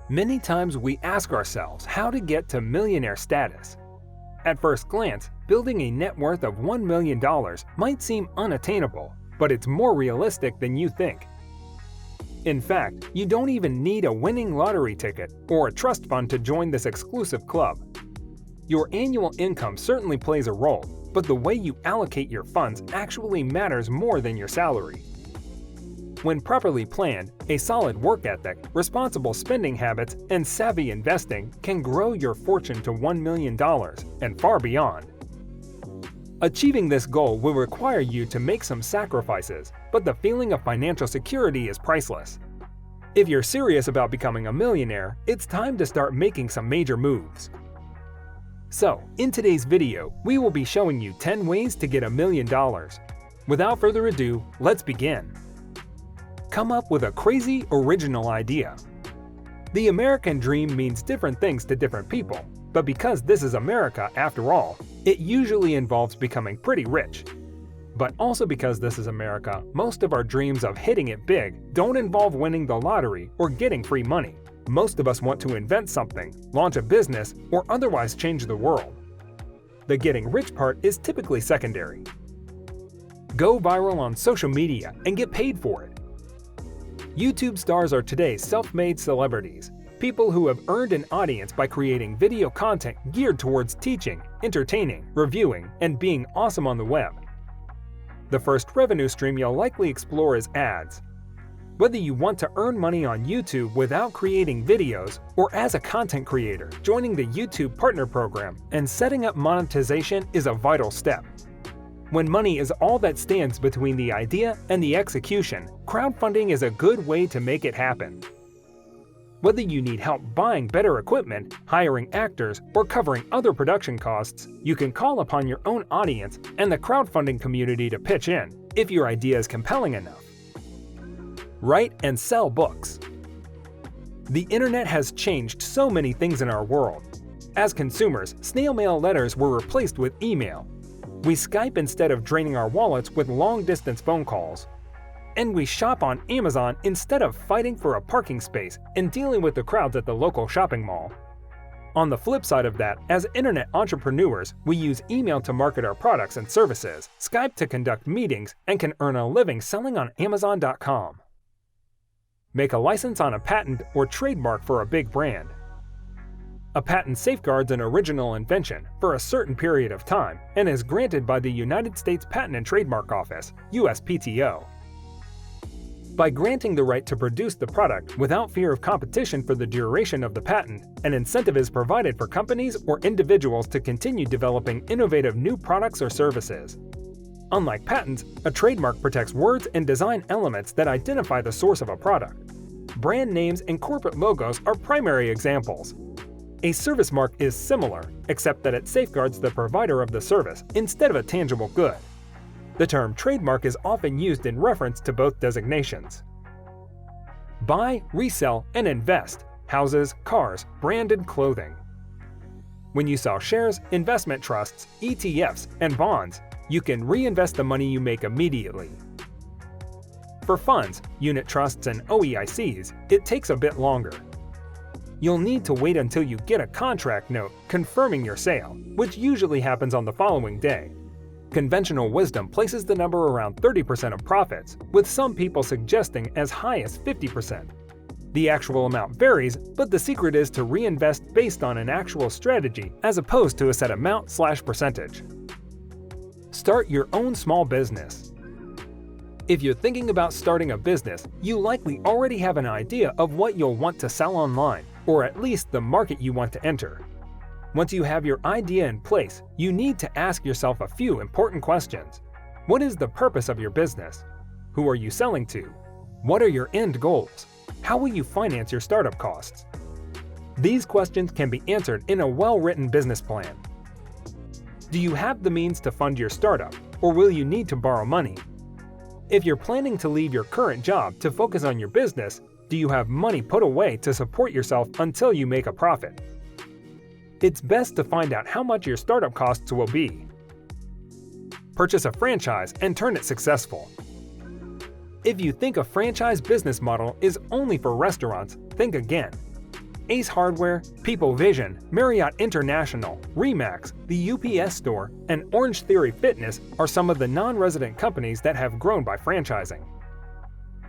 Many times we ask ourselves how to get to millionaire status. At first glance, building a net worth of $1 million might seem unattainable, but it's more realistic than you think. In fact, you don't even need a winning lottery ticket or a trust fund to join this exclusive club. Your annual income certainly plays a role, but the way you allocate your funds actually matters more than your salary. When properly planned, a solid work ethic, responsible spending habits, and savvy investing can grow your fortune to $1 million and far beyond. Achieving this goal will require you to make some sacrifices, but the feeling of financial security is priceless. If you're serious about becoming a millionaire, it's time to start making some major moves. So, in today's video, we will be showing you 10 ways to get $1 million. Without further ado, let's begin. Come up with a crazy, original idea. The American dream means different things to different people, but because this is America after all, it usually involves becoming pretty rich. But also because this is America, most of our dreams of hitting it big don't involve winning the lottery or getting free money. Most of us want to invent something, launch a business, or otherwise change the world. The getting rich part is typically secondary. Go viral on social media and get paid for it. YouTube stars are today's self-made celebrities, people who have earned an audience by creating video content geared towards teaching, entertaining, reviewing, and being awesome on the web. The first revenue stream you'll likely explore is ads. Whether you want to earn money on YouTube without creating videos, or as a content creator, joining the YouTube Partner Program and setting up monetization is a vital step. When money is all that stands between the idea and the execution, crowdfunding is a good way to make it happen. Whether you need help buying better equipment, hiring actors, or covering other production costs, you can call upon your own audience and the crowdfunding community to pitch in, if your idea is compelling enough. Write and sell books. The internet has changed so many things in our world. As consumers, snail mail letters were replaced with email. We Skype instead of draining our wallets with long-distance phone calls. And we shop on Amazon instead of fighting for a parking space and dealing with the crowds at the local shopping mall. On the flip side of that, as internet entrepreneurs, we use email to market our products and services, Skype to conduct meetings, and can earn a living selling on Amazon.com. Make a license on a patent or trademark for a big brand. A patent safeguards an original invention for a certain period of time and is granted by the United States Patent and Trademark Office, USPTO. By granting the right to produce the product without fear of competition for the duration of the patent, an incentive is provided for companies or individuals to continue developing innovative new products or services. Unlike patents, a trademark protects words and design elements that identify the source of a product. Brand names and corporate logos are primary examples. A service mark is similar, except that it safeguards the provider of the service instead of a tangible good. The term trademark is often used in reference to both designations. Buy, resell, and invest houses, cars, branded clothing. When you sell shares, investment trusts, ETFs, and bonds, you can reinvest the money you make immediately. For funds, unit trusts, and OEICs, it takes a bit longer. You'll need to wait until you get a contract note confirming your sale, which usually happens on the following day. Conventional wisdom places the number around 30% of profits, with some people suggesting as high as 50%. The actual amount varies, but the secret is to reinvest based on an actual strategy as opposed to a set amount/percentage. Start your own small business. If you're thinking about starting a business, you likely already have an idea of what you'll want to sell online, or at least the market you want to enter. Once you have your idea in place, you need to ask yourself a few important questions. What is the purpose of your business? Who are you selling to? What are your end goals? How will you finance your startup costs? These questions can be answered in a well-written business plan. Do you have the means to fund your startup, or will you need to borrow money? If you're planning to leave your current job to focus on your business, do you have money put away to support yourself until you make a profit? It's best to find out how much your startup costs will be. Purchase a franchise and turn it successful. If you think a franchise business model is only for restaurants, think again. Ace Hardware, People Vision, Marriott International, Remax, the UPS Store, and Orange Theory Fitness are some of the non-resident companies that have grown by franchising.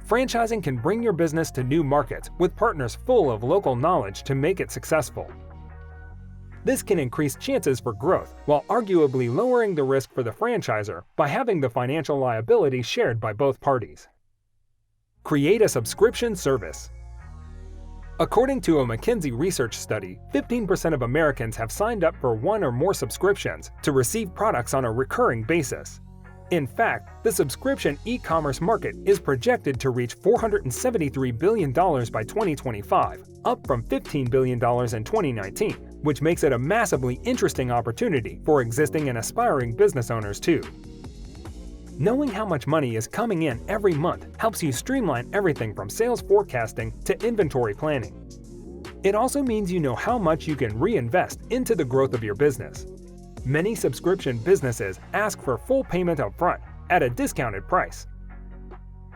Franchising can bring your business to new markets with partners full of local knowledge to make it successful. This can increase chances for growth while arguably lowering the risk for the franchisor by having the financial liability shared by both parties. Create a subscription service. According to a McKinsey research study, 15% of Americans have signed up for one or more subscriptions to receive products on a recurring basis. In fact, the subscription e-commerce market is projected to reach $473 billion by 2025, up from $15 billion in 2019, which makes it a massively interesting opportunity for existing and aspiring business owners too. Knowing how much money is coming in every month helps you streamline everything from sales forecasting to inventory planning. It also means you know how much you can reinvest into the growth of your business. Many subscription businesses ask for full payment up front at a discounted price.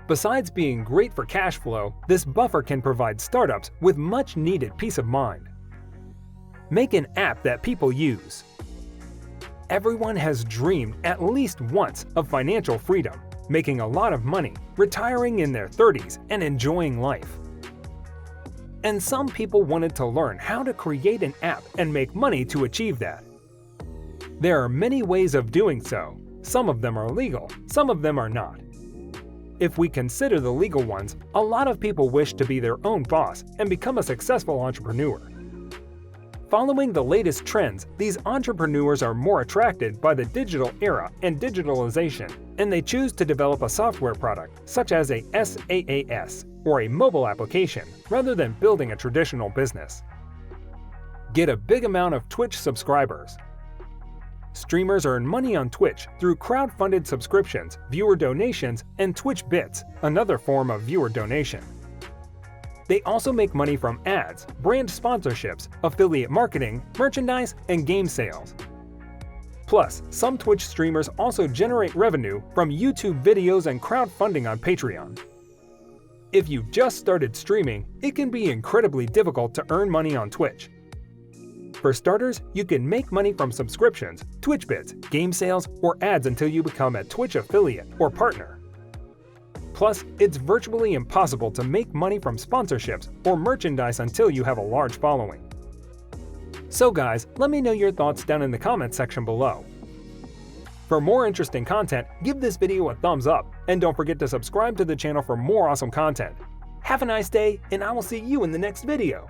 Besides being great for cash flow, this buffer can provide startups with much needed peace of mind. Make an app that people use. Everyone has dreamed at least once of financial freedom, making a lot of money, retiring in their 30s, and enjoying life. And some people wanted to learn how to create an app and make money to achieve that. There are many ways of doing so. Some of them are legal, some of them are not. If we consider the legal ones, a lot of people wish to be their own boss and become a successful entrepreneur. Following the latest trends, these entrepreneurs are more attracted by the digital era and digitalization, and they choose to develop a software product, such as a SaaS, or a mobile application, rather than building a traditional business. Get a big amount of Twitch subscribers. Streamers earn money on Twitch through crowd-funded subscriptions, viewer donations, and Twitch Bits, another form of viewer donation. They also make money from ads, brand sponsorships, affiliate marketing, merchandise, and game sales. Plus, some Twitch streamers also generate revenue from YouTube videos and crowdfunding on Patreon. If you've just started streaming, it can be incredibly difficult to earn money on Twitch. For starters, you can make money from subscriptions, Twitch Bits, game sales, or ads until you become a Twitch affiliate or partner. Plus, it's virtually impossible to make money from sponsorships or merchandise until you have a large following. So guys, let me know your thoughts down in the comments section below. For more interesting content, give this video a thumbs up, and don't forget to subscribe to the channel for more awesome content. Have a nice day, and I will see you in the next video.